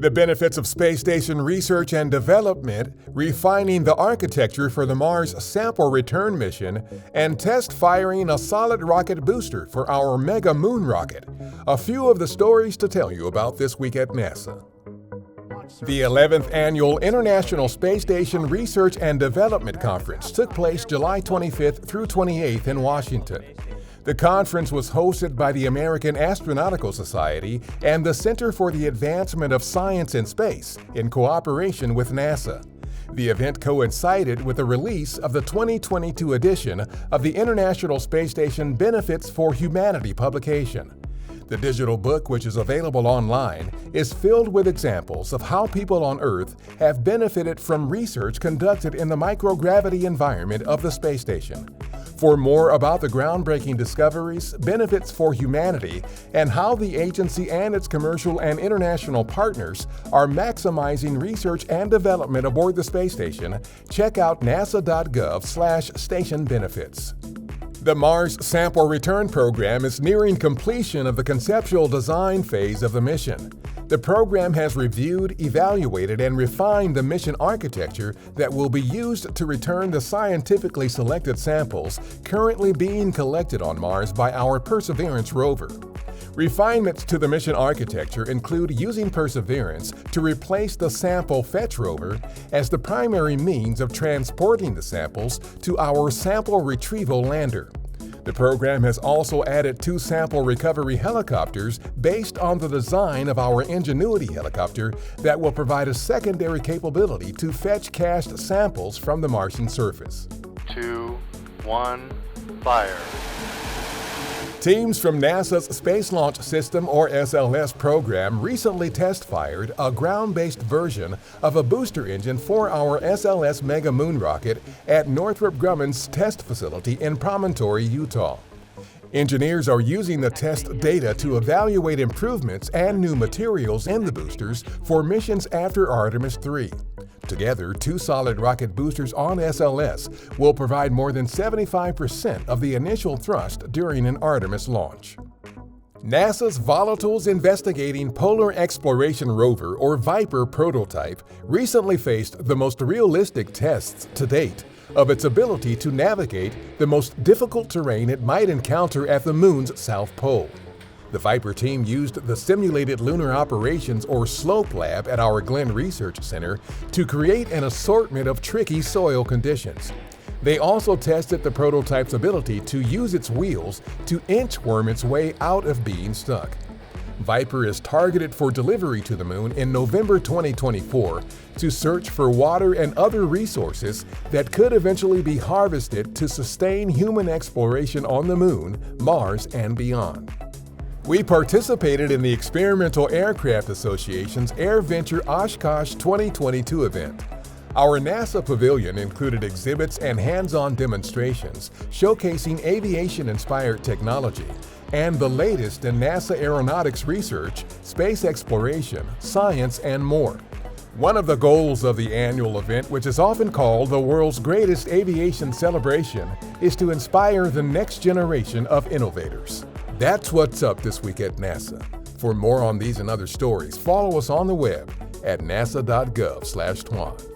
The benefits of space station research and development, refining the architecture for the Mars sample return mission, and test firing a solid rocket booster for our Mega Moon rocket. A few of the stories to tell you about this week at NASA. The 11th Annual International Space Station Research and Development Conference took place July 25th through 28th in Washington. The conference was hosted by the American Astronautical Society and the Center for the Advancement of Science in Space in cooperation with NASA. The event coincided with the release of the 2022 edition of the International Space Station Benefits for Humanity publication. The digital book, which is available online, is filled with examples of how people on Earth have benefited from research conducted in the microgravity environment of the space station. For more about the groundbreaking discoveries, benefits for humanity, and how the agency and its commercial and international partners are maximizing research and development aboard the space station, check out nasa.gov/station-benefits. The Mars Sample Return Program is nearing completion of the conceptual design phase of the mission. The program has reviewed, evaluated, and refined the mission architecture that will be used to return the scientifically selected samples currently being collected on Mars by our Perseverance rover. Refinements to the mission architecture include using Perseverance to replace the Sample Fetch rover as the primary means of transporting the samples to our Sample Retrieval lander. The program has also added 2 sample recovery helicopters based on the design of our Ingenuity helicopter that will provide a secondary capability to fetch cached samples from the Martian surface. 2, 1, fire. Teams from NASA's Space Launch System, or SLS program, recently test-fired a ground-based version of a booster engine for our SLS Mega Moon rocket at Northrop Grumman's test facility in Promontory, Utah. Engineers are using the test data to evaluate improvements and new materials in the boosters for missions after Artemis 3. Together, 2 solid rocket boosters on SLS will provide more than 75% of the initial thrust during an Artemis launch. NASA's Volatiles Investigating Polar Exploration Rover, or VIPER prototype, recently faced the most realistic tests to date of its ability to navigate the most difficult terrain it might encounter at the Moon's South Pole. The VIPER team used the Simulated Lunar Operations, or SLOPE lab at our Glenn Research Center to create an assortment of tricky soil conditions. They also tested the prototype's ability to use its wheels to inchworm its way out of being stuck. VIPER is targeted for delivery to the Moon in November 2024 to search for water and other resources that could eventually be harvested to sustain human exploration on the Moon, Mars, and beyond. We participated in the Experimental Aircraft Association's AirVenture Oshkosh 2022 event. Our NASA pavilion included exhibits and hands-on demonstrations showcasing aviation-inspired technology and the latest in NASA aeronautics research, space exploration, science, and more. One of the goals of the annual event, which is often called the world's greatest aviation celebration, is to inspire the next generation of innovators. That's what's up this week at NASA. For more on these and other stories, follow us on the web at nasa.gov/twan.